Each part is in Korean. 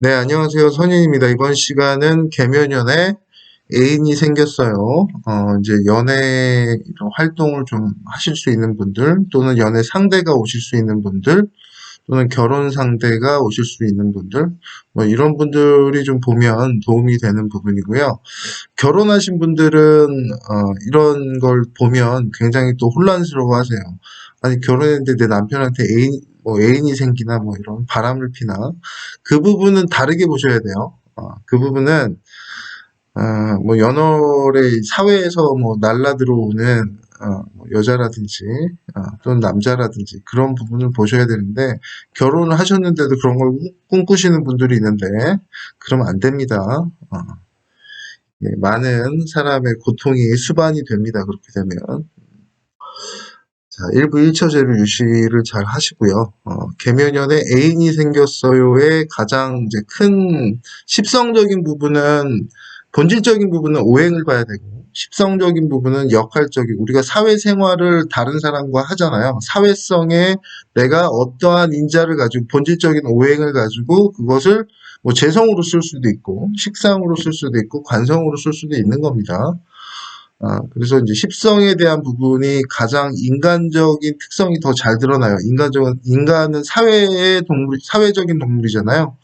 네, 안녕하세요. 선인입니다. 이번 시간은 계면연애 애인이 생겼어요. 이제 연애 이런 활동을 좀 하실 수 있는 분들, 또는 연애 상대가 오실 수 있는 분들, 또는 결혼 상대가 오실 수 있는 분들, 뭐 이런 분들이 좀 보면 도움이 되는 부분이고요. 결혼하신 분들은 이런 걸 보면 굉장히 또 혼란스러워 하세요. 아니, 결혼했는데 내 남편한테 애인이 생기나 뭐 이런 바람을 피나. 그 부분은 다르게 보셔야 돼요. 그 부분은 뭐 연월에 사회에서 뭐 날라 들어오는 뭐 여자라든지 또는 남자라든지 그런 부분을 보셔야 되는데, 결혼을 하셨는데도 그런 걸 꿈꾸시는 분들이 있는데 그러면 안 됩니다. 어, 예, 많은 사람의 고통이 수반이 됩니다. 그렇게 되면. 자, 1부 1처제로 유시를 잘 하시고요. 계면연에 애인이 생겼어요의 가장 이제 큰 십성적인 부분은, 본질적인 부분은 오행을 봐야 되고, 십성적인 부분은 역할적인, 우리가 사회생활을 다른 사람과 하잖아요. 사회성에 내가 어떠한 인자를 가지고, 본질적인 오행을 가지고 그것을 뭐 재성으로 쓸 수도 있고, 식상으로 쓸 수도 있고, 관성으로 쓸 수도 있는 겁니다. 그래서 이제 십성에 대한 부분이 가장 인간적인 특성이 더 잘 드러나요. 인간은 사회적인 동물이잖아요.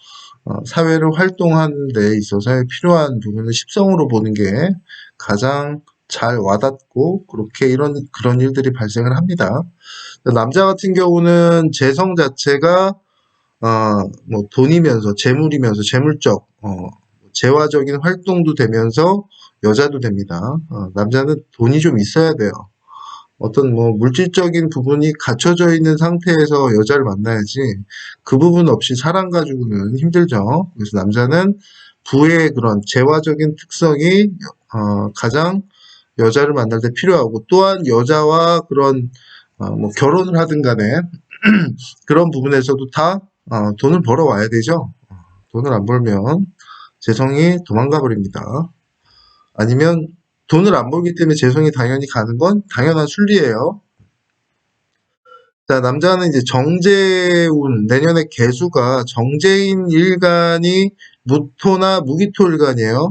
사회를 활동하는 데 있어서 필요한 부분을 십성으로 보는 게 가장 잘 와닿고, 그렇게 그런 일들이 발생을 합니다. 남자 같은 경우는 재성 자체가 뭐 돈이면서 재물이면서 재물적, 재화적인 활동도 되면서 여자도 됩니다. 남자는 돈이 좀 있어야 돼요. 어떤 뭐 물질적인 부분이 갖춰져 있는 상태에서 여자를 만나야지, 그 부분 없이 사랑 가지고는 힘들죠. 그래서 남자는 부의 그런 재화적인 특성이 가장 여자를 만날 때 필요하고, 또한 여자와 그런 뭐 결혼을 하든 간에 그런 부분에서도 다 돈을 벌어와야 되죠. 돈을 안 벌면 재성이 도망가 버립니다. 아니면 돈을 안 벌기 때문에 재성이 당연히 가는 건 당연한 순리예요. 자, 남자는 이제 정제운, 내년에 개수가 정제인 일간이 무토나 무기토 일간이에요.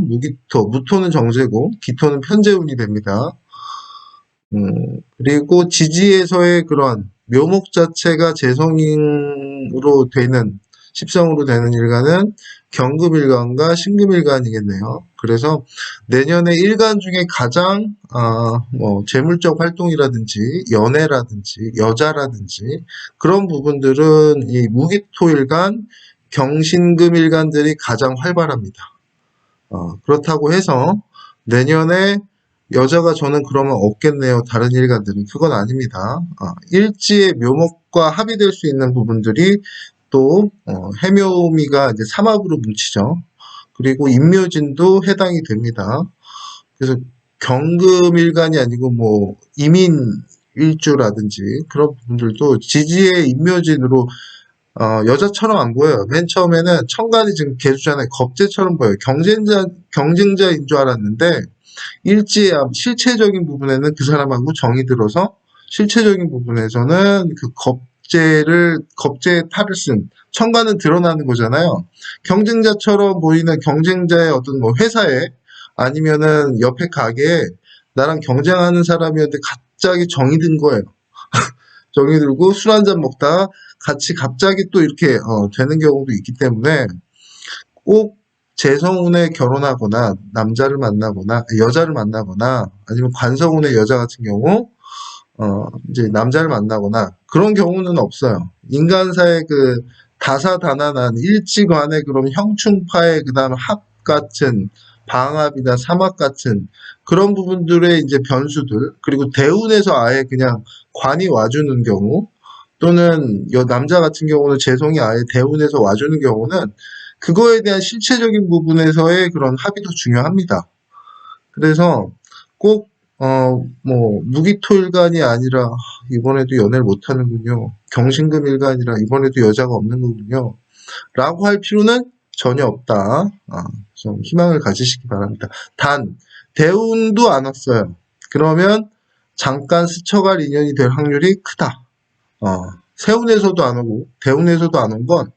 무토는 정제고 기토는 편제운이 됩니다. 그리고 지지에서의 그런 묘목 자체가 재성으로 되는, 십성으로 되는 일간은 경금일간과 신금일간이겠네요. 그래서 내년에 일간 중에 가장 뭐 재물적 활동이라든지 연애라든지 여자라든지 그런 부분들은 이 무기토일간, 경신금일간들이 가장 활발합니다. 그렇다고 해서 내년에 여자가 저는 그러면 없겠네요. 다른 일간들은. 그건 아닙니다. 일지의 묘목과 합의될 수 있는 부분들이 또 해묘미가 이제 삼합으로 뭉치죠. 그리고 인묘진도 해당이 됩니다. 그래서 경금일간이 아니고 뭐 이민일주라든지 그런 부분들도 지지의 인묘진으로 여자처럼 안 보여요. 맨 처음에는 천간이 지금 개수잖아요. 겁재처럼 보여요. 경쟁자인 줄 알았는데 일지의 실체적인 부분에는 그 사람하고 정이 들어서, 실체적인 부분에서는 그 겁재의 탈을 쓴, 천간은 드러나는 거잖아요. 경쟁자처럼 보이는 경쟁자의 어떤 뭐 회사에, 아니면은 옆에 가게에 나랑 경쟁하는 사람이었는데 갑자기 정이 든 거예요. 정이 들고 술 한잔 먹다가 같이 갑자기 또 이렇게 되는 경우도 있기 때문에, 꼭 재성운에 결혼하거나 남자를 만나거나 여자를 만나거나, 아니면 관성운의 여자 같은 경우 이제 남자를 만나거나 그런 경우는 없어요. 인간사의 그 다사다난한 일지관의 그런 형충파의 그다음 합 같은, 방합이나 삼합 같은 그런 부분들의 이제 변수들, 그리고 대운에서 아예 그냥 관이 와주는 경우, 또는 남자 같은 경우는 재성이 아예 대운에서 와주는 경우는, 그거에 대한 실체적인 부분에서의 그런 합의도 중요합니다. 그래서 꼭 뭐 무기토일간이 아니라 이번에도 연애를 못하는군요. 경신금일간이라 이번에도 여자가 없는 거군요. 라고 할 필요는 전혀 없다. 좀 희망을 가지시기 바랍니다. 단 대운도 안 왔어요. 그러면 잠깐 스쳐갈 인연이 될 확률이 크다. 세운에서도 안 오고 대운에서도 안 온 건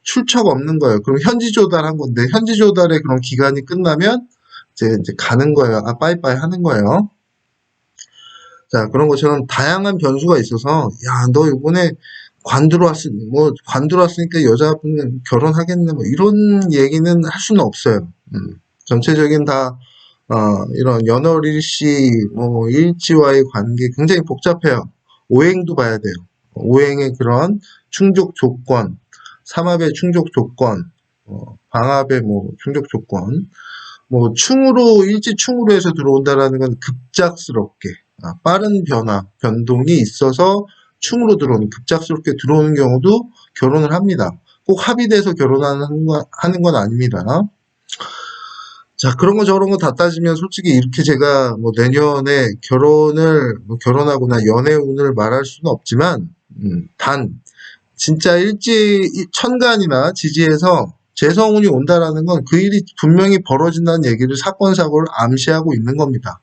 출처가 없는 거예요. 그럼 현지 조달한 건데, 현지 조달의 그런 기간이 끝나면, 이제 가는 거예요. 아, 빠이빠이 하는 거예요. 자, 그런 것처럼 다양한 변수가 있어서, 야, 너 이번에 관 들어왔으니까 여자분은 결혼하겠네, 뭐, 이런 얘기는 할 수는 없어요. 전체적인 이런 연월일시, 일지와의 관계 굉장히 복잡해요. 오행도 봐야 돼요. 오행의 그런 충족 조건, 삼합의 충족 조건, 방합의 충족 조건, 일지충으로 해서 들어온다라는 건 급작스럽게, 빠른 변동이 있어서 충으로 급작스럽게 들어오는 경우도 결혼을 합니다. 꼭 합의돼서 하는 건 아닙니다. 자, 그런 거 저런 거 다 따지면 솔직히 이렇게 제가 내년에 결혼하거나 연애 운을 말할 수는 없지만, 단, 진짜 천간이나 지지에서 재성운이 온다라는 건 그 일이 분명히 벌어진다는 얘기를 사건, 사고를 암시하고 있는 겁니다.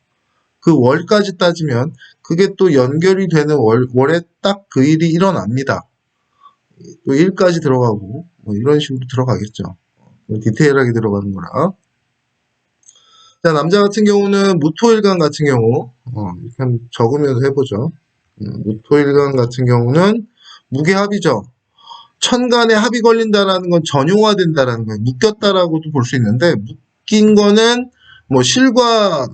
그 월까지 따지면 그게 또 연결이 되는 월에 딱 그 일이 일어납니다. 또 일까지 들어가고, 이런 식으로 들어가겠죠. 디테일하게 들어가는 거라. 자, 남자 같은 경우는 무토일간 같은 경우, 이렇게 한번 적으면서 해보죠. 무토일간 같은 경우는 무게합이죠. 천간에 합이 걸린다라는 건 전용화된다라는 거예요. 묶였다라고도 볼 수 있는데, 묶인 거는 실과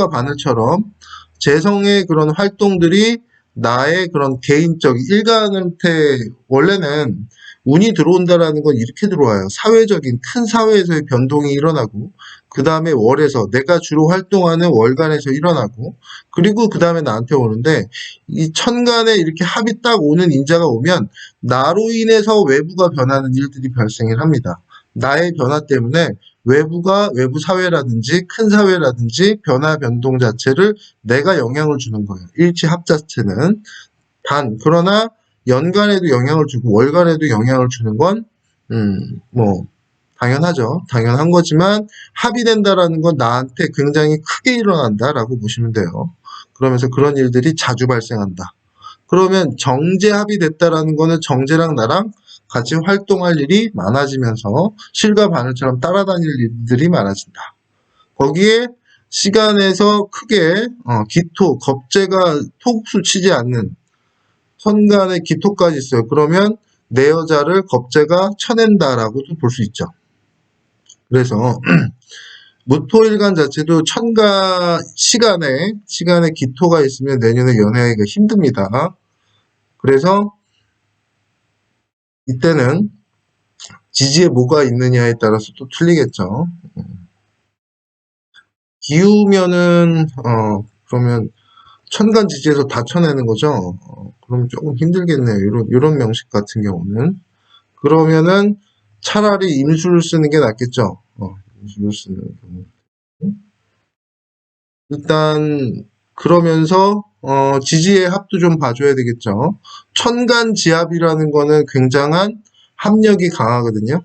바늘처럼 재성의 그런 활동들이 나의 그런 개인적 일간한테 원래는 운이 들어온다라는 건 이렇게 들어와요. 사회적인 큰 사회에서의 변동이 일어나고, 그 다음에 월에서 내가 주로 활동하는 월간에서 일어나고, 그리고 그 다음에 나한테 오는데, 이 천간에 이렇게 합이 딱 오는 인자가 오면 나로 인해서 외부가 변하는 일들이 발생을 합니다. 나의 변화 때문에 외부 사회라든지 큰 사회라든지 변동 자체를 내가 영향을 주는 거예요. 일치합 자체는. 그러나 연간에도 영향을 주고 월간에도 영향을 주는 건, 당연하죠. 당연한 거지만 합이 된다라는 건 나한테 굉장히 크게 일어난다라고 보시면 돼요. 그러면서 그런 일들이 자주 발생한다. 그러면 정제합이 됐다라는 거는 정제랑 나랑 같이 활동할 일이 많아지면서 실과 바늘처럼 따라다닐 일들이 많아진다. 거기에 시간에서 크게 겁재가 토국수 치지 않는 천간의 기토까지 있어요. 그러면 내 여자를 겁재가 쳐낸다라고도 볼 수 있죠. 그래서 무토일간 자체도 시간에 기토가 있으면 내년에 연애하기가 힘듭니다. 그래서 이때는 지지에 뭐가 있느냐에 따라서 또 틀리겠죠. 기우면은 그러면 천간 지지에서 다 쳐내는 거죠. 그럼 조금 힘들겠네요. 이런 명식 같은 경우는. 그러면은 차라리 임수를 쓰는 게 낫겠죠. 임수를 쓰는 경우. 일단 그러면서 지지의 합도 좀 봐줘야 되겠죠. 천간 지합이라는 거는 굉장한 합력이 강하거든요.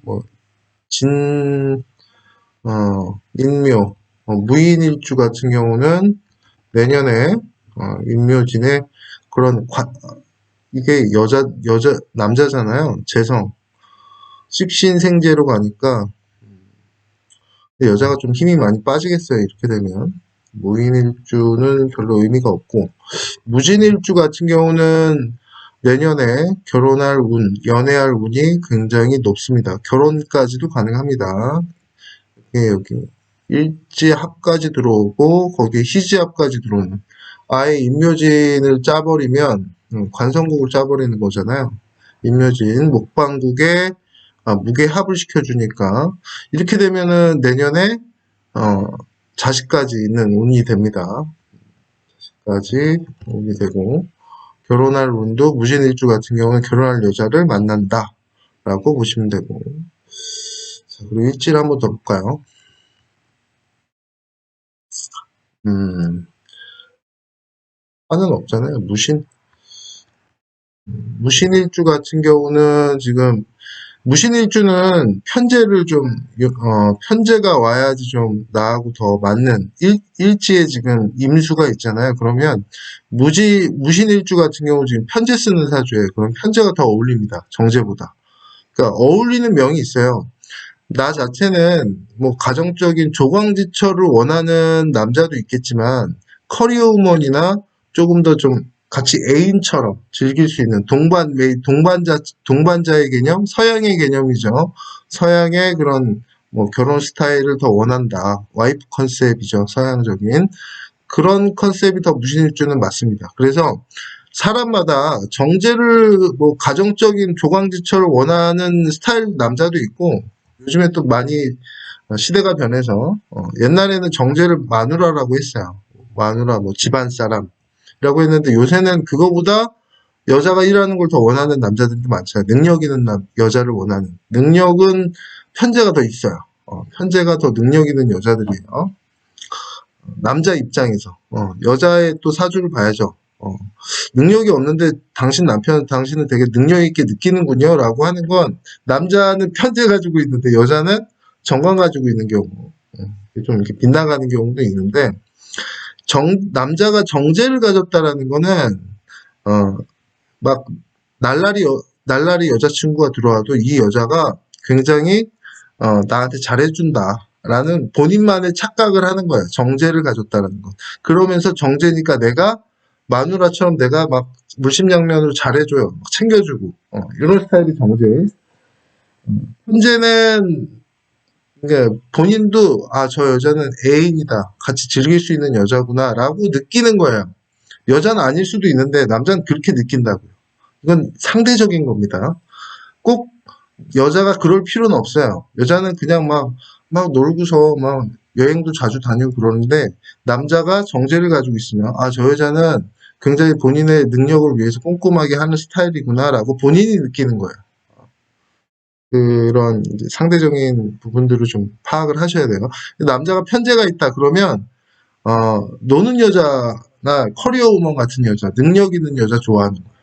뭐 진, 인묘, 무인일주 같은 경우는 내년에 인묘진에 그런 이게 남자잖아요. 재성, 십신생재로 가니까 여자가 좀 힘이 많이 빠지겠어요. 이렇게 되면 무인일주는 별로 의미가 없고, 무진일주 같은 경우는 내년에 결혼할 운, 연애할 운이 굉장히 높습니다. 결혼까지도 가능합니다. 여기 일지합까지 들어오고 거기에 희지합까지 들어오는, 아예 인묘진을 짜버리면 관성국을 짜버리는 거잖아요. 인묘진 목방국에 무게합을 시켜주니까 이렇게 되면은 내년에 자식까지 있는 운이 됩니다. 자식까지 운이 되고, 결혼할 운도 무진일주 같은 경우는 결혼할 여자를 만난다 라고 보시면 되고. 자, 그리고 일지를 한번 더 볼까요? 화는 없잖아요. 무신일주 같은 경우는 지금 무신일주는 편제를 편제가 와야지 좀 나하고 더 맞는 일지에 지금 임수가 있잖아요. 그러면 무신일주 같은 경우 지금 편제 쓰는 사주예요. 그럼 편제가 더 어울립니다. 정제보다. 그러니까 어울리는 명이 있어요. 나 자체는 뭐 가정적인 조광지처를 원하는 남자도 있겠지만 커리어 우먼이나 조금 더 좀 같이 애인처럼 즐길 수 있는 동반자의 개념, 서양의 개념이죠. 서양의 그런 뭐 결혼 스타일을 더 원한다. 와이프 컨셉이죠. 서양적인. 그런 컨셉이 더 무신일주는 맞습니다. 그래서 사람마다 정제를 뭐 가정적인 조광지처를 원하는 스타일 남자도 있고 요즘에 또 많이 시대가 변해서 옛날에는 정제를 마누라라고 했어요. 마누라 뭐 집안 사람이라고 했는데 요새는 그거보다 여자가 일하는 걸 더 원하는 남자들도 많잖아요. 능력 있는 여자를 원하는. 능력은 편제가 더 있어요. 편제가 더 능력 있는 여자들이에요. 남자 입장에서 여자의 또 사주를 봐야죠. 능력이 없는데 당신은 되게 능력 있게 느끼는군요 라고 하는 건 남자는 편제 가지고 있는데 여자는 정관 가지고 있는 경우 좀 이렇게 빗나가는 경우도 있는데 남자가 정제를 가졌다라는 거는 막 날라리 여자친구가 들어와도 이 여자가 굉장히 나한테 잘해준다라는 본인만의 착각을 하는 거예요. 정제를 가졌다라는 거. 그러면서 정제니까 내가 마누라처럼 내가 막 물심양면으로 잘해줘요. 막 챙겨주고 이런 스타일이 정제. 현재는 그러니까 본인도 저 여자는 애인이다. 같이 즐길 수 있는 여자구나라고 느끼는 거예요. 여자는 아닐 수도 있는데 남자는 그렇게 느낀다고요. 이건 상대적인 겁니다. 꼭 여자가 그럴 필요는 없어요. 여자는 그냥 막 놀고서 막 여행도 자주 다니고 그러는데 남자가 정제를 가지고 있으면 저 여자는 굉장히 본인의 능력을 위해서 꼼꼼하게 하는 스타일이구나라고 본인이 느끼는 거예요. 그런 이제 상대적인 부분들을 좀 파악을 하셔야 돼요. 남자가 편제가 있다 그러면 노는 여자나 커리어 우먼 같은 여자, 능력 있는 여자 좋아하는 거예요.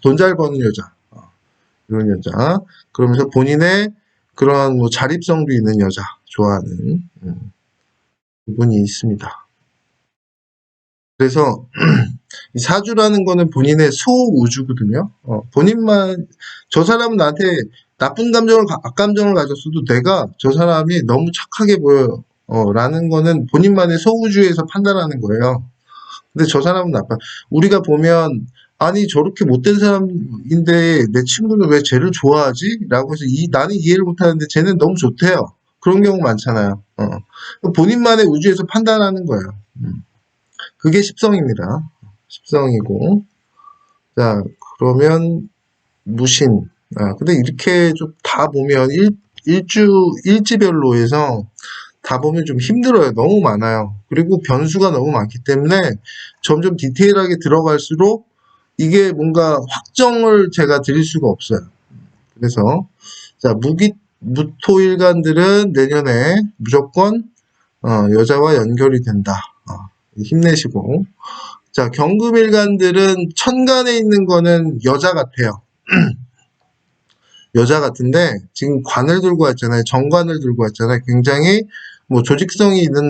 돈 잘 버는 여자, 이런 여자. 그러면서 본인의 그런 뭐 자립성도 있는 여자 좋아하는 부분이 있습니다. 그래서 이 사주라는 거는 본인의 소우주거든요. 저 사람은 나한테 나쁜 악감정을 가졌어도 내가 저 사람이 너무 착하게 보여. 라는 거는 본인만의 소우주에서 판단하는 거예요. 근데 저 사람은 나빠. 우리가 보면 아니 저렇게 못된 사람인데 내 친구는 왜 쟤를 좋아하지? 라고 해서 나는 이해를 못하는데 쟤는 너무 좋대요. 그런 경우 많잖아요. 본인만의 우주에서 판단하는 거예요. 그게 십성입니다. 십성이고 자 그러면 무신 근데 이렇게 좀 다 보면 일지별로 해서 다 보면 좀 힘들어요. 너무 많아요. 그리고 변수가 너무 많기 때문에 점점 디테일하게 들어갈수록 이게 뭔가 확정을 제가 드릴 수가 없어요. 그래서 자 무토일간들은 내년에 무조건 여자와 연결이 된다. 힘내시고 자 경금일간들은 천간에 있는 거는 여자 같아요. 여자 같은데 지금 관을 들고 왔잖아요. 정관을 들고 왔잖아요. 굉장히 뭐 조직성이 있는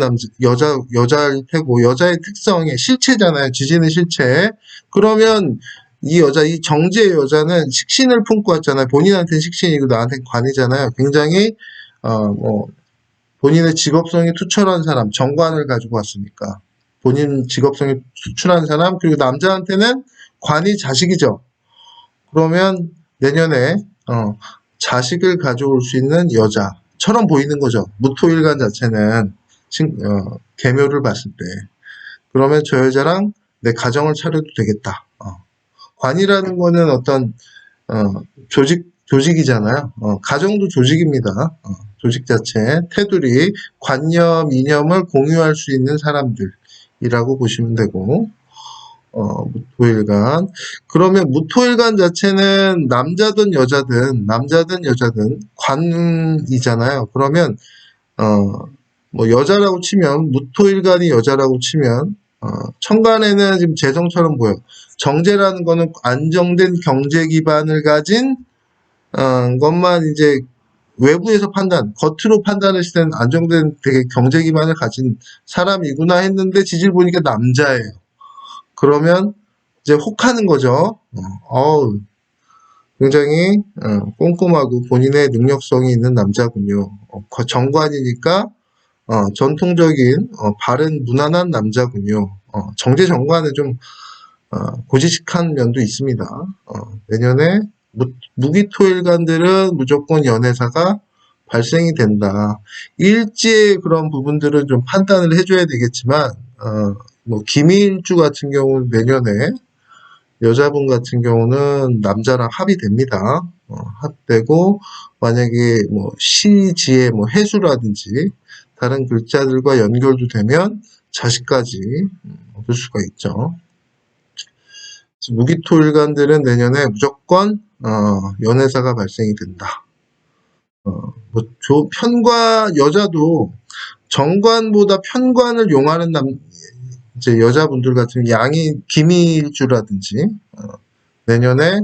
여자일 테고 여자의 특성이 실체잖아요. 지지는 실체. 그러면 이 정제의 여자는 식신을 품고 왔잖아요. 본인한테는 식신이고 나한테는 관이잖아요. 굉장히 뭐 본인의 직업성이 투철한 사람, 정관을 가지고 왔으니까 본인 직업성이 투철한 사람 그리고 남자한테는 관이 자식이죠. 그러면 내년에 자식을 가져올 수 있는 여자처럼 보이는 거죠. 무토일간 자체는 계묘를 봤을 때 그러면 저 여자랑 내 가정을 차려도 되겠다. 관이라는 거는 어떤 조직이잖아요. 가정도 조직입니다. 조직 자체 테두리 관념 이념을 공유할 수 있는 사람들이라고 보시면 되고 무토일간. 그러면 무토일간 자체는 남자든 여자든 관이잖아요. 그러면 뭐 여자라고 치면 무토일간이 여자라고 치면 천간에는 지금 재성처럼 보여. 정제라는 거는 안정된 경제 기반을 가진 것만 이제 외부에서 겉으로 판단했을 때는 안정된 되게 경제 기반을 가진 사람이구나 했는데 지질 보니까 남자예요. 그러면 이제 혹하는 거죠. 굉장히 꼼꼼하고 본인의 능력성이 있는 남자군요. 정관이니까 전통적인 바른 무난한 남자군요. 정제정관은 좀 고지식한 면도 있습니다. 내년에 무기토일간들은 무조건 연애사가 발생이 된다. 일지의 그런 부분들은 좀 판단을 해줘야 되겠지만 뭐 기미일주 같은 경우는 내년에 여자분 같은 경우는 남자랑 합의됩니다. 합되고 만약에 뭐 시지의 뭐 해수라든지 다른 글자들과 연결도 되면 자식까지 얻을 수가 있죠. 무기토일간들은 내년에 무조건 연애사가 발생이 된다. 여자도 정관보다 편관을 용하는 이제 여자분들 같은 양이 기미일주라든지 내년에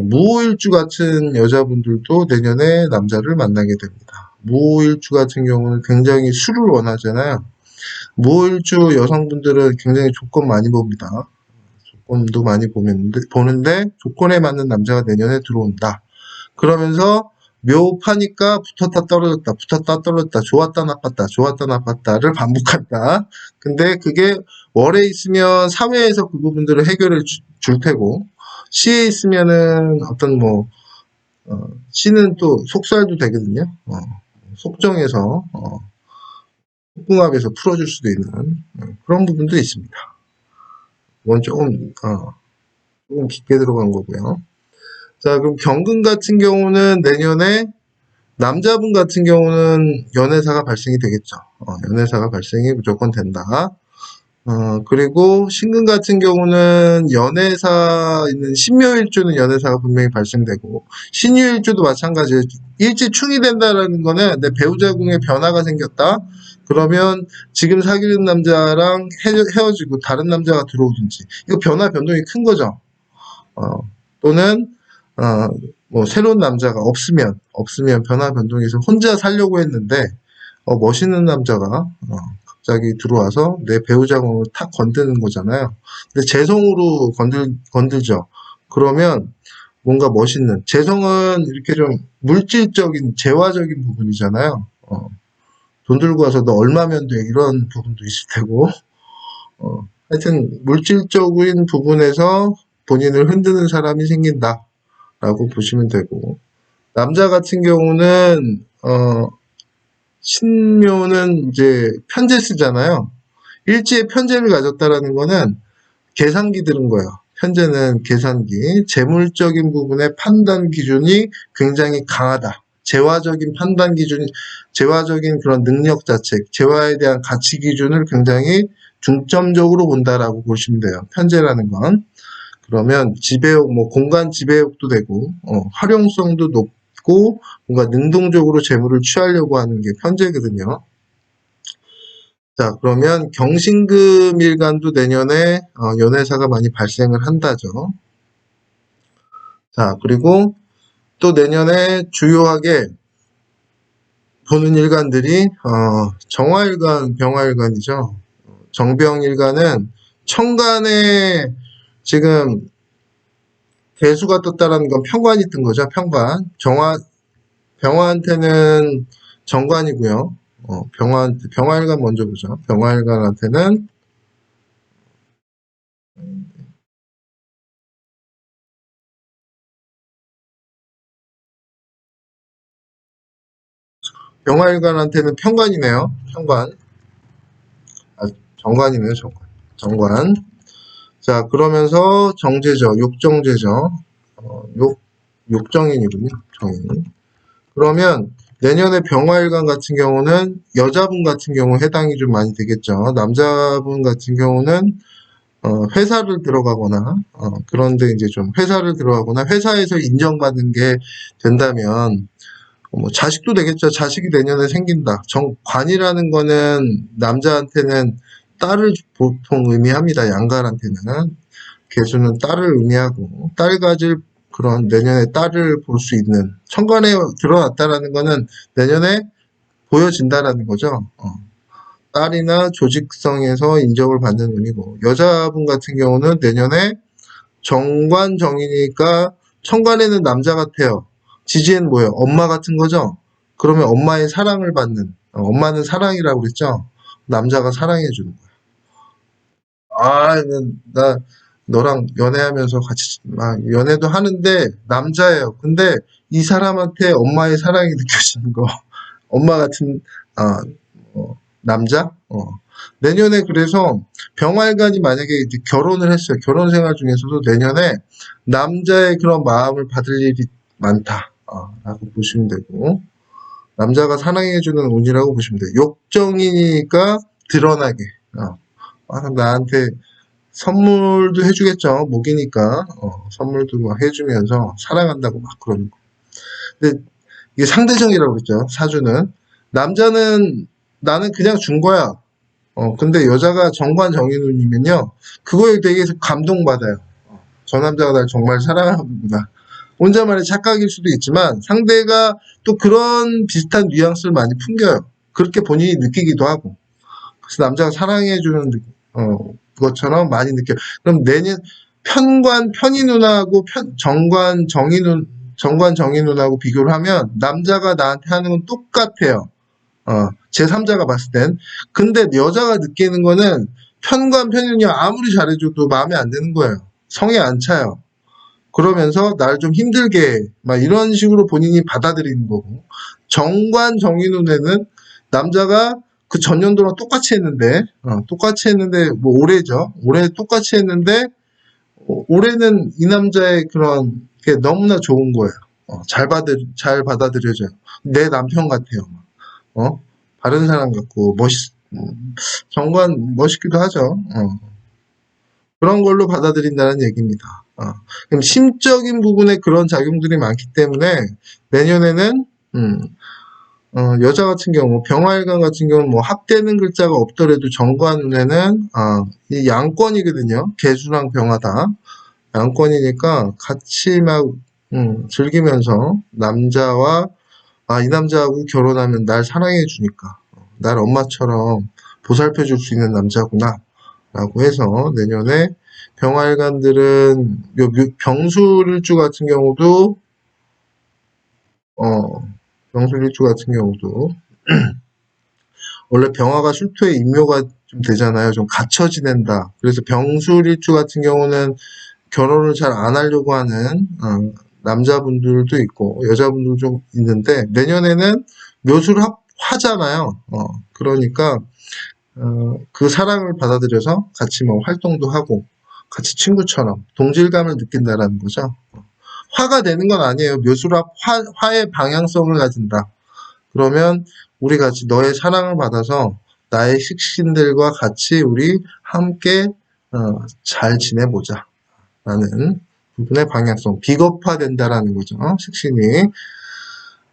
무오일주 같은 여자분들도 내년에 남자를 만나게 됩니다. 무오일주 같은 경우는 굉장히 술을 원하잖아요. 무오일주 여성분들은 굉장히 조건 많이 봅니다. 조건도 많이 보는데 조건에 맞는 남자가 내년에 들어온다. 그러면서 묘파니까 붙었다 떨어졌다, 붙었다 떨어졌다, 좋았다 나빴다, 좋았다 나빴다를 반복한다. 근데 그게 월에 있으면 사회에서 그 부분들을 해결해 줄 테고, 시에 있으면은 어떤 시는 또 속살도 되거든요. 속정에서, 속궁합에서 풀어줄 수도 있는 그런 부분도 있습니다. 이건 조금 깊게 들어간 거고요. 자, 그럼 경금 같은 경우는 내년에 남자분 같은 경우는 연애사가 발생이 되겠죠. 연애사가 발생이 무조건 된다. 그리고 신금 같은 경우는 연애사 있는 신묘일주는 연애사가 분명히 발생되고 신유일주도 마찬가지예요. 일지충이 된다라는 거는 내 배우자 궁에 변화가 생겼다. 그러면 지금 사귀는 남자랑 헤어지고 다른 남자가 들어오든지 이거 변동이 큰 거죠. 또는 뭐 새로운 남자가 없으면 변동해서 혼자 살려고 했는데 멋있는 남자가 갑자기 들어와서 내 배우자궁을 탁 건드는 거잖아요. 근데 재성으로 건들죠. 그러면 뭔가 멋있는, 재성은 이렇게 좀 물질적인 재화적인 부분이잖아요. 돈 들고 와서 너 얼마면 돼 이런 부분도 있을 테고 하여튼 물질적인 부분에서 본인을 흔드는 사람이 생긴다 라고 보시면 되고, 남자 같은 경우는 신묘는 이제 편재 쓰잖아요. 일지에 편재를 가졌다라는 거는 계산기 들은 거예요. 편재는 계산기, 재물적인 부분의 판단 기준이 굉장히 강하다. 재화적인 판단 기준, 재화적인 그런 능력 자체, 재화에 대한 가치 기준을 굉장히 중점적으로 본다라고 보시면 돼요. 편재라는 건. 그러면 지배욕, 뭐 공간 지배욕도 되고, 활용성도 높고, 뭔가 능동적으로 재물을 취하려고 하는 게 편재거든요. 자, 그러면 경신금일간도 내년에 연애사가 많이 발생을 한다죠. 자, 그리고 또 내년에 주요하게 보는 일간들이 정화일간, 병화일간이죠. 정병일간은 천간에 지금 개수가 떴다라는 건 편관이 뜬 거죠. 편관. 병화한테는 정관이고요. 병화일간 먼저 보죠. 병화일간한테는 편관이네요. 편관. 정관이네요. 정관. 자, 그러면서 정제죠. 욕정제죠. 욕정인이군요. 정인. 그러면 내년에 병화일간 같은 경우는 여자분 같은 경우 해당이 좀 많이 되겠죠. 남자분 같은 경우는 회사를 들어가거나 그런데 이제 좀 회사를 들어가거나 회사에서 인정받는 게 된다면 뭐 자식도 되겠죠. 자식이 내년에 생긴다. 관이라는 거는 남자한테는 딸을 보통 의미합니다. 양갈한테는. 개수는 딸을 의미하고 딸 가질 그런 내년에 딸을 볼 수 있는, 천간에 드러났다라는 거는 내년에 보여진다라는 거죠. 딸이나 조직성에서 인정을 받는 운이고, 여자분 같은 경우는 내년에 정관정이니까 천간에는 남자 같아요. 지지엔 뭐예요? 엄마 같은 거죠? 그러면 엄마의 사랑을 받는, 엄마는 사랑이라고 그랬죠? 남자가 사랑해주는 거예요. 나 너랑 연애하면서 같이, 연애도 하는데 남자예요. 근데 이 사람한테 엄마의 사랑이 느껴지는 거. 엄마 같은, 아, 남자? 내년에 그래서 병활관이 만약에 이제 결혼을 했어요. 결혼 생활 중에서도 내년에 남자의 그런 마음을 받을 일이 많다. 라고 보시면 되고, 남자가 사랑해주는 운이라고 보시면 돼요. 욕정이니까 드러나게. 나한테 선물도 해주겠죠. 목이니까. 선물도 막 해주면서 사랑한다고 막 그러는 거. 근데 이게 상대적이라고 그랬죠. 사주는. 남자는 나는 그냥 준 거야. 근데 여자가 정관정인운이면요. 그거에 대해서 감동받아요. 저 남자가 날 정말 사랑하는구나. 혼자만의 착각일 수도 있지만 상대가 또 그런 비슷한 뉘앙스를 많이 풍겨요. 그렇게 본인이 느끼기도 하고. 그래서 남자가 사랑해주는 것처럼 많이 느껴요. 그럼 내년 편인운하고 정관정인운하고 비교를 하면 남자가 나한테 하는 건 똑같아요. 제3자가 봤을 땐. 근데 여자가 느끼는 거는 편인운이 아무리 잘해줘도 마음에 안 드는 거예요. 성에 안 차요. 그러면서 날 좀 힘들게 해. 막 이런 식으로 본인이 받아들이는 거고. 정관정인운에는 남자가 그 전년도랑 똑같이 했는데, 뭐 올해죠. 올해 똑같이 했는데, 올해는 이 남자의 그런 게 너무나 좋은 거예요. 잘 받아들여져요. 내 남편 같아요. 다른 사람 같고, 정관 멋있기도 하죠. 그런 걸로 받아들인다는 얘기입니다. 그럼 심적인 부분에 그런 작용들이 많기 때문에 내년에는, 여자 같은 경우, 병활관 같은 경우는 뭐 합되는 글자가 없더라도 정관운에는, 이 양권이거든요. 개수랑 병화다. 양권이니까 같이 막, 즐기면서 이 남자하고 결혼하면 날 사랑해 주니까, 날 엄마처럼 보살펴 줄 수 있는 남자구나. 라고 해서 내년에 병활관들은 병술일주 같은 경우도 병술일주 같은 경우도 원래 병화가 술토의 인묘가 좀 되잖아요. 좀 갇혀 지낸다. 그래서 병술일주 같은 경우는 결혼을 잘 안 하려고 하는 남자분들도 있고 여자분들도 좀 있는데 내년에는 묘술화잖아요. 그러니까 그 사랑을 받아들여서 같이 뭐 활동도 하고 같이 친구처럼 동질감을 느낀다라는 거죠. 화가 되는 건 아니에요. 화의 방향성을 가진다. 그러면 우리 같이 너의 사랑을 받아서 나의 식신들과 같이 우리 함께 잘 지내보자 라는 부분의 방향성, 비겁화된다라는 거죠. 식신이.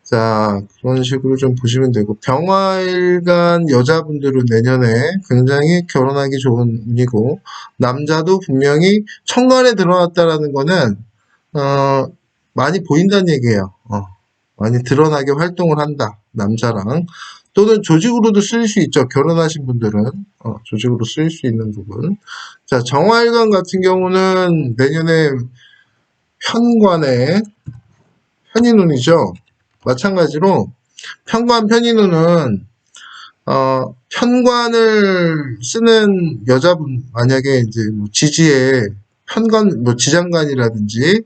자, 그런 식으로 좀 보시면 되고, 병화일간 여자분들은 내년에 굉장히 결혼하기 좋은 운이고, 남자도 분명히 천간에 드러났다라는 거는, 많이 보인다는 얘기예요. 많이 드러나게 활동을 한다. 남자랑. 또는 조직으로도 쓰일 수 있죠. 결혼하신 분들은. 조직으로 쓰일 수 있는 부분. 자, 정화일간 같은 경우는 내년에 편관에 편인운이죠. 마찬가지로 편인운은 편관을 쓰는 여자분 만약에 이제 뭐 지지에 편관 뭐 지장관이라든지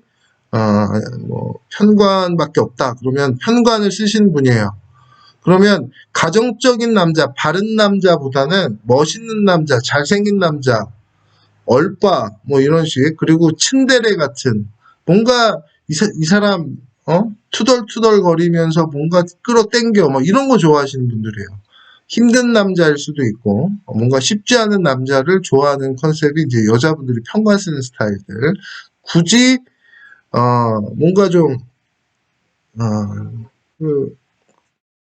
뭐 편관밖에 없다 그러면 편관을 쓰시는 분이에요. 그러면 가정적인 남자, 바른 남자보다는 멋있는 남자, 잘생긴 남자, 얼빠 뭐 이런 식 그리고 츤데레 같은 뭔가 이 사람 투덜투덜 거리면서 뭔가 끌어당겨 뭐 이런 거 좋아하시는 분들이에요. 힘든 남자일 수도 있고 뭔가 쉽지 않은 남자를 좋아하는 컨셉이 이제 여자분들이 편관 쓰는 스타일들. 굳이 뭔가 좀 그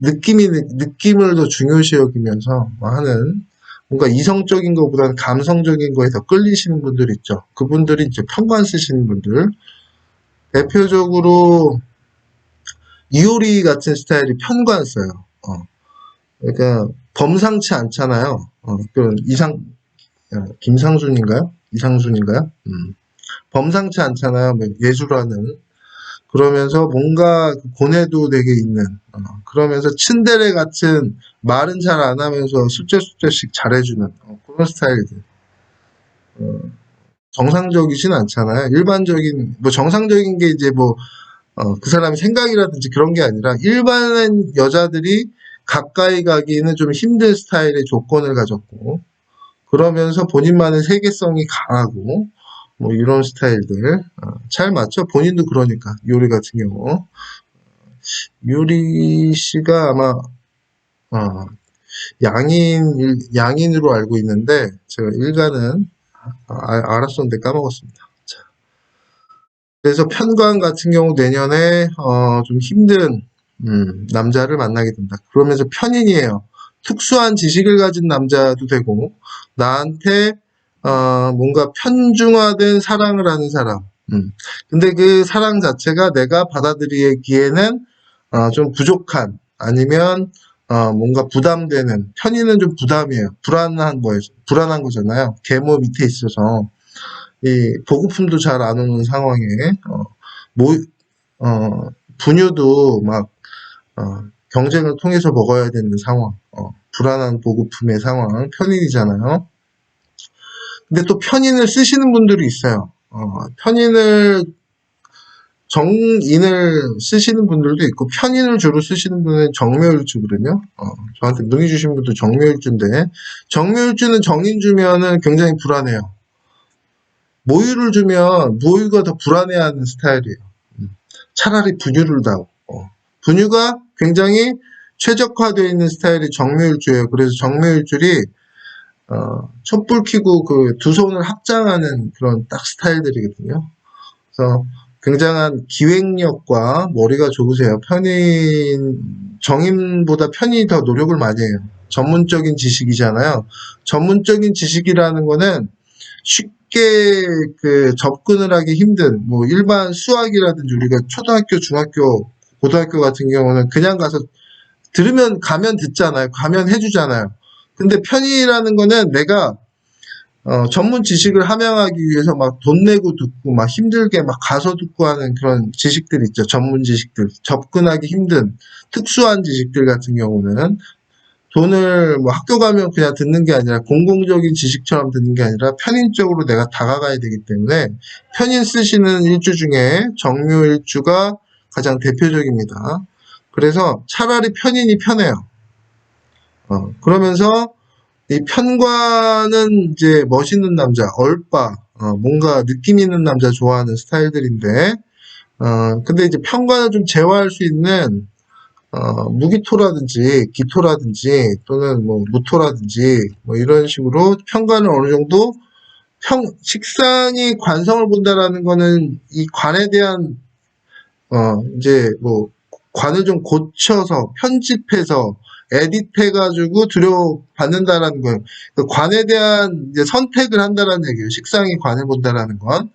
느낌을 더 중요시 여기면서 하는 뭔가 이성적인 것보다는 감성적인 거에 더 끌리시는 분들 있죠. 그분들이 이제 편관 쓰시는 분들. 대표적으로 이효리 같은 스타일이 편관 써요. 그러니까 범상치 않잖아요. 그런 김상순인가요? 이상순인가요? 범상치 않잖아요. 뭐 예술하는. 그러면서 뭔가 고뇌도 되게 있는, 그러면서 츤데레 같은 말은 잘 안 하면서 술재술재씩 잘해주는 그런 스타일들. 정상적이진 않잖아요. 일반적인, 뭐 정상적인 게 이제 뭐, 그 사람의 생각이라든지 그런 게 아니라 일반 여자들이 가까이 가기에는 좀 힘든 스타일의 조건을 가졌고, 그러면서 본인만의 세계성이 강하고, 뭐 이런 스타일들. 잘 맞죠? 본인도 그러니까, 요리 같은 경우. 요리 씨가 아마, 어, 양인으로 알고 있는데, 제가 일가는 알았었는데 까먹었습니다. 자, 그래서 편관 같은 경우 내년에 좀 힘든 남자를 만나게 된다. 그러면서 편인이에요. 특수한 지식을 가진 남자도 되고 나한테 뭔가 편중화된 사랑을 하는 사람. 근데 그 사랑 자체가 내가 받아들이기에는 좀 부족한 아니면 뭔가 부담되는 편인은 좀 부담이에요. 불안한 거잖아요. 계모 밑에 있어서 이 보급품도 잘 안 오는 상황에 모 분유도 막 경쟁을 통해서 먹어야 되는 상황, 불안한 보급품의 상황, 편인이잖아요. 근데 또 편인을 쓰시는 분들이 있어요. 정인을 쓰시는 분들도 있고, 편인을 주로 쓰시는 분은 정묘일주거든요. 저한테 문의 주신 분도 정묘일주인데, 정묘일주는 정인 주면은 굉장히 불안해요. 모유를 주면 모유가 더 불안해하는 스타일이에요. 차라리 분유를 다오. 분유가 굉장히 최적화되어 있는 스타일이 정묘일주예요. 그래서 정묘일주이 촛불 켜고 그 두 손을 합장하는 그런 딱 스타일들이거든요. 그래서 굉장한 기획력과 머리가 좋으세요. 정인보다 편인이 더 노력을 많이 해요. 전문적인 지식이잖아요. 전문적인 지식이라는 거는 쉽게 그 접근을 하기 힘든 뭐 일반 수학이라든지 우리가 초등학교, 중학교, 고등학교 같은 경우는 그냥 가서 들으면 가면 듣잖아요. 가면 해주잖아요. 근데 편의라는 거는 내가 전문 지식을 함양하기 위해서 막 돈 내고 듣고 막 힘들게 막 가서 듣고 하는 그런 지식들 있죠. 전문 지식들. 접근하기 힘든 특수한 지식들 같은 경우는 돈을 뭐 학교 가면 그냥 듣는 게 아니라 공공적인 지식처럼 듣는 게 아니라 편인적으로 내가 다가가야 되기 때문에 편인 쓰시는 일주 중에 정묘일주가 가장 대표적입니다. 그래서 차라리 편인이 편해요. 그러면서 이 편과는 이제 멋있는 남자, 얼빠, 뭔가 느낌 있는 남자 좋아하는 스타일들인데, 근데 이제 편과는 좀 제어할 수 있는 무기토라든지 기토라든지 또는 뭐 무토라든지 뭐 이런 식으로 편관을 어느 정도 식상이 관성을 본다라는 거는 이 관에 대한 이제 뭐 관을 좀 고쳐서 편집해서 에딧해가지고 들여받는다라는 거예요. 그 관에 대한 이제 선택을 한다라는 얘기예요. 식상이 관을 본다라는 건.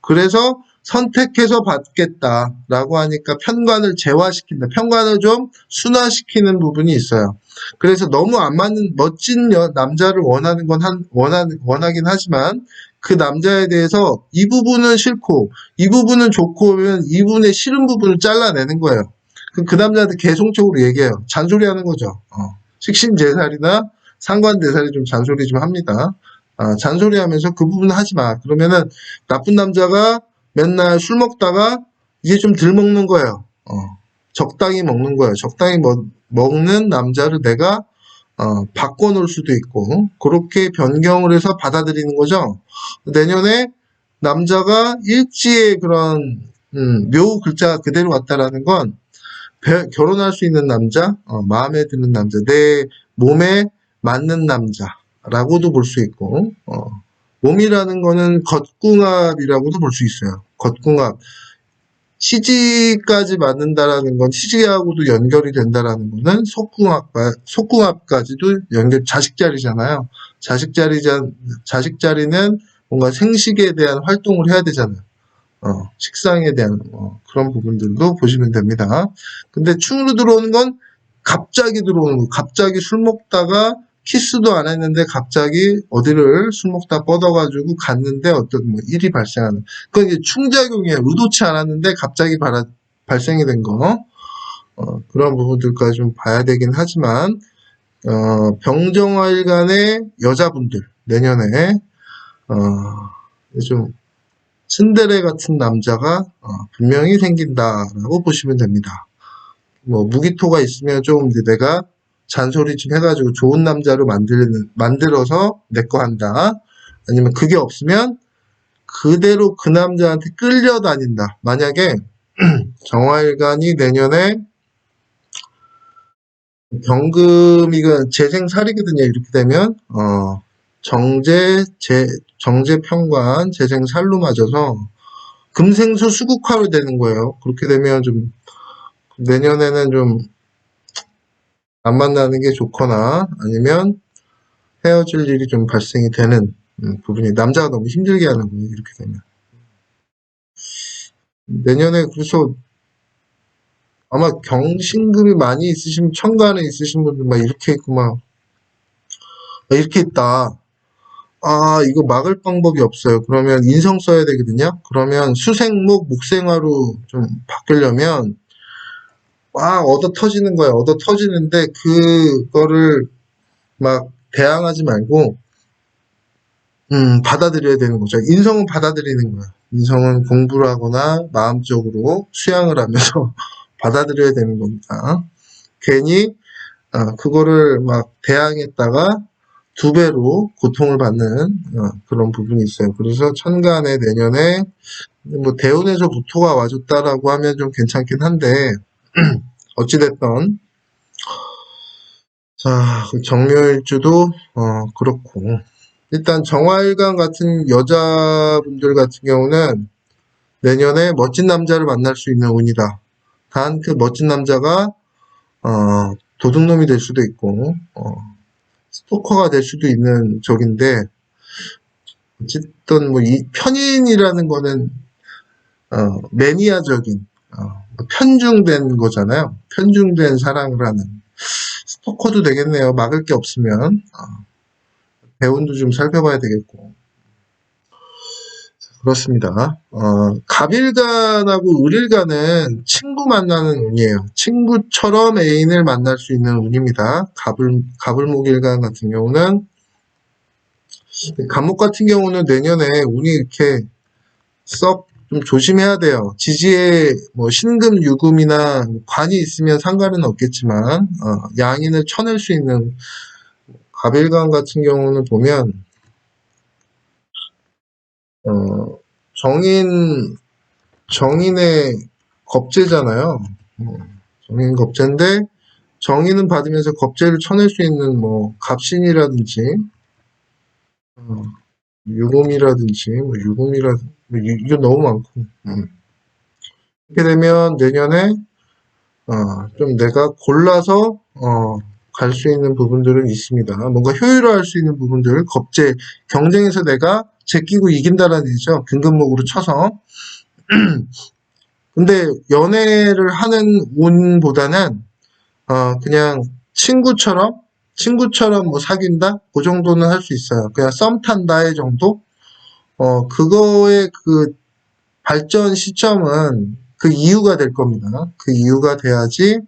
그래서 선택해서 받겠다라고 하니까 편관을 제화시킨다. 편관을 좀 순화시키는 부분이 있어요. 그래서 너무 안 맞는 멋진 남자를 원하긴 하지만 그 남자에 대해서 이 부분은 싫고 이 부분은 좋고 하면 이 부분의 싫은 부분을 잘라내는 거예요. 그럼 그 남자한테 개성적으로 얘기해요. 잔소리하는 거죠. 식신제살이나 상관대살이 좀 잔소리 좀 합니다. 잔소리하면서 그 부분 하지 마. 그러면은 나쁜 남자가 맨날 술 먹다가 이제 좀 덜 먹는 거예요. 적당히 먹는 거예요. 적당히 먹는 남자를 내가 바꿔놓을 수도 있고 그렇게 변경을 해서 받아들이는 거죠. 내년에 남자가 일지의 그런 묘 글자가 그대로 왔다라는 건 결혼할 수 있는 남자, 마음에 드는 남자, 내 몸에 맞는 남자라고도 볼 수 있고, 몸이라는 거는 겉궁합이라고도 볼 수 있어요. 겉궁합. 시지까지 맞는다라는 건 시지하고도 연결이 된다라는 거는 속궁합까지도 자식자리잖아요. 자식자리는 뭔가 생식에 대한 활동을 해야 되잖아요. 식상에 대한 그런 부분들도 보시면 됩니다. 근데 충으로 들어오는 건 갑자기 들어오는 거. 갑자기 술 먹다가 키스도 안 했는데 갑자기 어디를 술 먹다 뻗어가지고 갔는데 어떤 뭐 일이 발생하는. 그건 이제 충작용이에요. 의도치 않았는데 갑자기 발생이 된 거. 그런 부분들까지 좀 봐야 되긴 하지만, 병정화일간의 여자분들, 내년에, 좀 츤데레 같은 남자가 분명히 생긴다라고 보시면 됩니다. 뭐 무기토가 있으면 좀 이제 내가 잔소리 좀 해가지고 좋은 남자로 만들어서 내 거 한다. 아니면 그게 없으면 그대로 그 남자한테 끌려다닌다. 만약에 정화일간이 내년에 병금이가 재생살이거든요. 이렇게 되면 정제평관 재생살로 맞아서 금생수 수국화로 되는 거예요. 그렇게 되면 좀 내년에는 좀 안 만나는 게 좋거나 아니면 헤어질 일이 좀 발생이 되는 부분이 남자가 너무 힘들게 하는 거예요. 이렇게 되면 내년에 그래서 아마 경신금이 많이 있으신 천간에 있으신 분들 막 이렇게 있고 막 이렇게 있다. 아, 이거 막을 방법이 없어요. 그러면 인성 써야 되거든요. 그러면 수생목, 목생화로 좀 바꾸려면 막 얻어 터지는 거야. 얻어 터지는데 그거를 막 대항하지 말고 받아들여야 되는 거죠. 인성은 받아들이는 거야. 인성은 공부를 하거나 마음적으로 수양을 하면서 받아들여야 되는 겁니다. 괜히 그거를 막 대항했다가 두 배로 고통을 받는 그런 부분이 있어요. 그래서 천간에 내년에 뭐 대운에서 무토가 와줬다라고 하면 좀 괜찮긴 한데 어찌됐던 자, 그 정묘일주도 그렇고 일단 정화일간 같은 여자분들 같은 경우는 내년에 멋진 남자를 만날 수 있는 운이다. 단 그 멋진 남자가 도둑놈이 될 수도 있고 스토커가 될 수도 있는 적인데 어쨌든 뭐 이 편인이라는 거는 매니아적인 편중된 거잖아요. 편중된 사랑을 하는 스토커도 되겠네요. 막을 게 없으면 배운도 좀 살펴봐야 되겠고 그렇습니다. 갑일간하고 을일간은 친구 만나는 운이에요. 친구처럼 애인을 만날 수 있는 운입니다. 갑을목일간 같은 경우는 갑목 같은 경우는 내년에 운이 이렇게 썩 좀 조심해야 돼요. 지지에 뭐 신금, 유금이나 관이 있으면 상관은 없겠지만 양인을 쳐낼 수 있는 갑일간 같은 경우는 보면 정인의 겁재잖아요. 정인 겁재인데 정인은 받으면서 겁재를 쳐낼 수 있는 뭐 갑신이라든지 유금이라든지 뭐 유금이라든지 이거 너무 많고 이렇게 되면 내년에 좀 내가 골라서 갈 수 있는 부분들은 있습니다. 뭔가 효율화할 수 있는 부분들 겁재 경쟁에서 내가 제끼고 이긴다라는 얘기죠. 근근목으로 쳐서 근데 연애를 하는 운보다는 그냥 친구처럼 뭐 사귄다? 그 정도는 할 수 있어요. 그냥 썸 탄다의 정도? 그거의 그 발전 시점은 그 이유가 될 겁니다. 그 이유가 돼야지,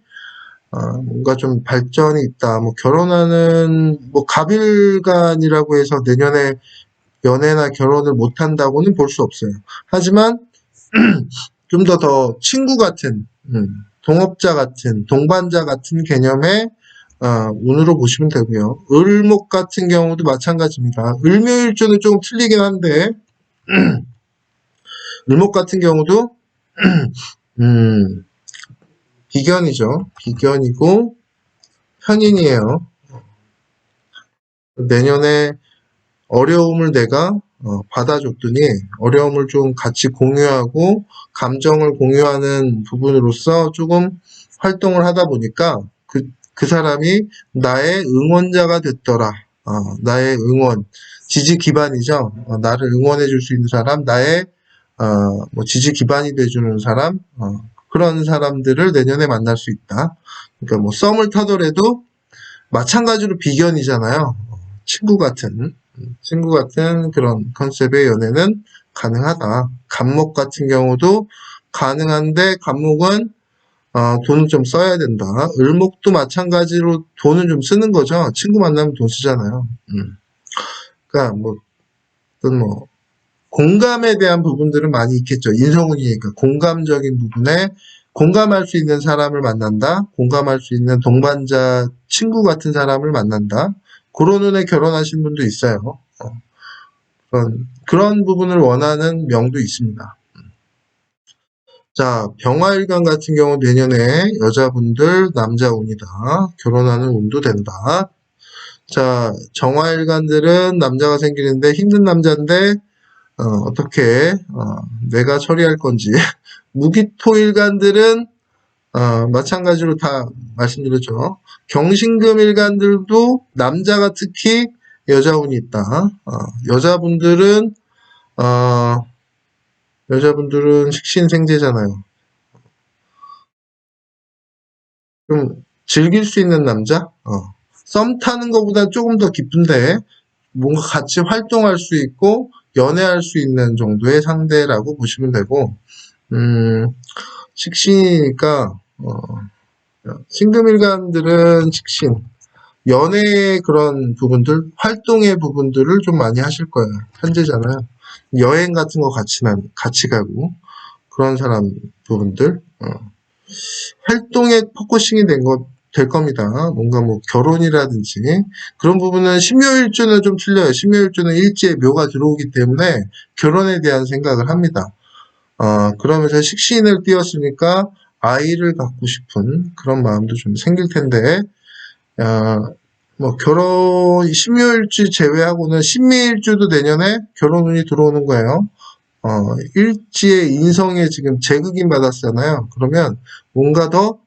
뭔가 좀 발전이 있다. 뭐 결혼하는, 뭐 갑일간이라고 해서 내년에 연애나 결혼을 못 한다고는 볼 수 없어요. 하지만, 좀 더 친구 같은, 동업자 같은, 동반자 같은 개념의 운으로 보시면 되고요. 을목 같은 경우도 마찬가지입니다. 을묘일주는 조금 틀리긴 한데 을목 같은 경우도 비견이죠. 비견이고 편인이에요. 내년에 어려움을 내가 받아줬더니 어려움을 좀 같이 공유하고 감정을 공유하는 부분으로서 조금 활동을 하다 보니까 그 사람이 나의 응원자가 됐더라. 나의 응원, 지지 기반이죠. 나를 응원해 줄 수 있는 사람, 나의 뭐 지지 기반이 돼주는 사람, 그런 사람들을 내년에 만날 수 있다. 그러니까 뭐 썸을 타더라도 마찬가지로 비견이잖아요. 친구 같은 그런 컨셉의 연애는 가능하다. 간목 같은 경우도 가능한데 간목은 돈을 좀 써야 된다. 을목도 마찬가지로 돈은 좀 쓰는 거죠. 친구 만나면 돈 쓰잖아요. 그러니까 뭐 어떤 뭐 공감에 대한 부분들은 많이 있겠죠. 인성운이니까 공감적인 부분에 공감할 수 있는 사람을 만난다. 공감할 수 있는 동반자, 친구 같은 사람을 만난다. 그런 눈에 결혼하신 분도 있어요. 그런 부분을 원하는 명도 있습니다. 자, 병화일간 같은 경우 내년에 여자분들 남자 운이다. 결혼하는 운도 된다. 자, 정화일간들은 남자가 생기는데 힘든 남자인데 어떻게 내가 처리할 건지. 무기토일간들은 마찬가지로 다 말씀드렸죠. 경신금일간들도 남자가 특히 여자운이 있다. 여자분들은 식신생재잖아요. 좀 즐길 수 있는 남자? 썸 타는 것보다 조금 더 깊은데 뭔가 같이 활동할 수 있고 연애할 수 있는 정도의 상대라고 보시면 되고, 식신이니까 신금일간들은 식신, 연애의 그런 부분들, 활동의 부분들을 좀 많이 하실 거예요. 현재잖아요. 여행 같은 거 같이 가고 그런 사람 부분들, 활동에 포커싱이 될 겁니다. 뭔가 뭐 결혼이라든지 그런 부분은 신묘일주는 좀 틀려요. 신묘일주는 일지에 묘가 들어오기 때문에 결혼에 대한 생각을 합니다. 그러면서 식신을 띄웠으니까 아이를 갖고 싶은 그런 마음도 좀 생길 텐데, 뭐 신묘일주 제외하고는 신미일주도 내년에 결혼운이 들어오는 거예요. 일지의 인성에 지금 재극인 받았잖아요. 그러면 뭔가 더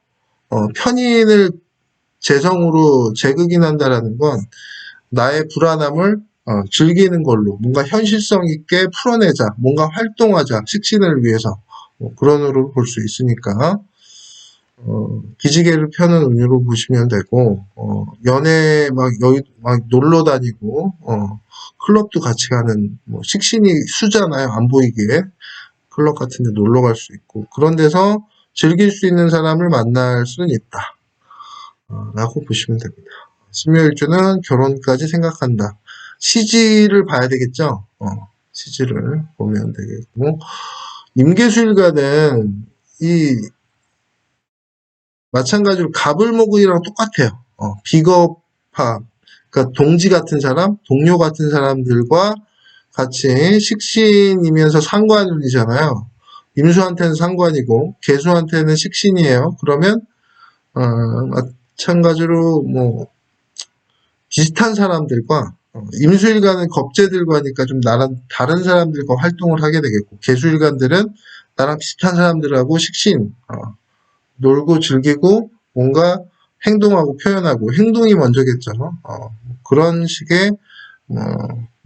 편인을 재성으로 재극인한다라는 건 나의 불안함을 즐기는 걸로 뭔가 현실성 있게 풀어내자, 뭔가 활동하자, 식신을 위해서 뭐 그런 으로 볼 수 있으니까 기지개를 펴는 운으로 보시면 되고, 연애 막 놀러 다니고 클럽도 같이 가는 뭐 식신이 수잖아요. 안 보이게 클럽 같은 데 놀러 갈 수 있고 그런 데서 즐길 수 있는 사람을 만날 수는 있다. 라고 보시면 됩니다. 신묘일주는 결혼까지 생각한다. 시지를 봐야 되겠죠? 시지를 보면 되겠고, 임계수일간은 마찬가지로 갑을목이랑 똑같아요. 비겁함, 그러니까 동지 같은 사람, 동료 같은 사람들과 같이 식신이면서 상관운이잖아요. 임수한테는 상관이고, 계수한테는 식신이에요. 그러면, 마찬가지로 뭐 비슷한 사람들과 임수일간은 겁재들과니까 좀 나랑 다른 사람들과 활동을 하게 되겠고, 계수일간들은 나랑 비슷한 사람들하고 식신 놀고 즐기고 뭔가 행동하고 표현하고 행동이 먼저겠죠. 그런 식의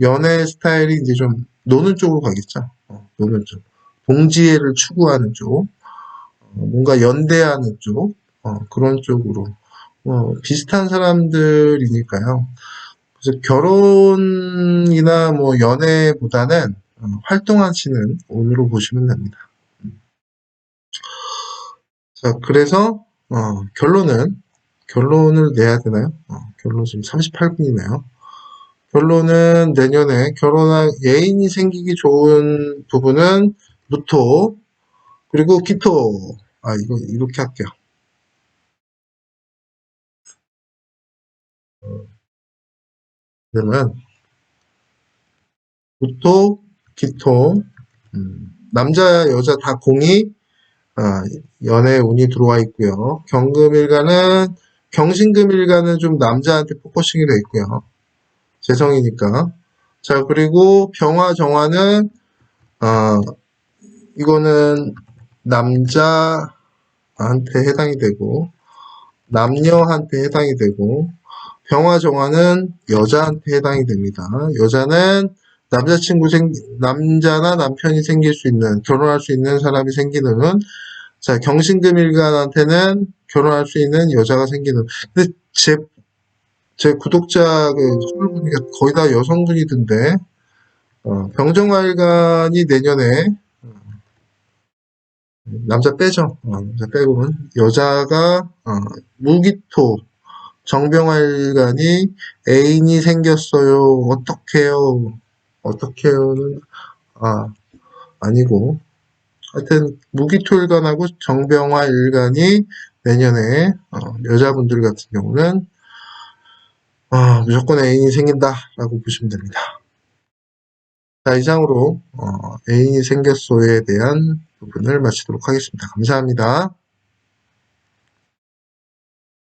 연애 스타일이 이제 좀 노는 쪽으로 가겠죠. 노는 쪽, 동지애를 추구하는 쪽, 뭔가 연대하는 쪽, 그런 쪽으로 비슷한 사람들이니까요. 그래서 결혼이나 뭐 연애보다는 활동하시는 운으로 보시면 됩니다. 자, 그래서 결론을 내야 되나요? 결론 지금 38분이네요. 결론은 내년에 예인이 생기기 좋은 부분은 무토, 그리고 기토. 이거 이렇게 할게요. 그러면 무토, 기토, 남자, 여자 다 공이 연애 운이 들어와 있고요. 경신금일간은 좀 남자한테 포커싱이 돼 있고요. 재성이니까. 자, 그리고 병화, 정화는 이거는 남자한테 해당이 되고 남녀한테 해당이 되고 병화, 정화는 여자한테 해당이 됩니다. 여자는 남자나 남편이 생길 수 있는, 결혼할 수 있는 사람이 생기는, 자, 경신금일간한테는 결혼할 수 있는 여자가 생기는. 근데 제 구독자 수를 보니까 거의 다 여성분이던데, 병정화일간이 내년에, 남자 빼죠. 남자 빼고는, 여자가, 무기토, 정병활간이 애인이 생겼어요. 어떡해요? 어떡해요는, 아니고, 하여튼, 무기토일간하고 정병화일간이 내년에, 여자분들 같은 경우는, 무조건 애인이 생긴다라고 보시면 됩니다. 자, 이상으로, 애인이 생겼소에 대한 부분을 마치도록 하겠습니다. 감사합니다.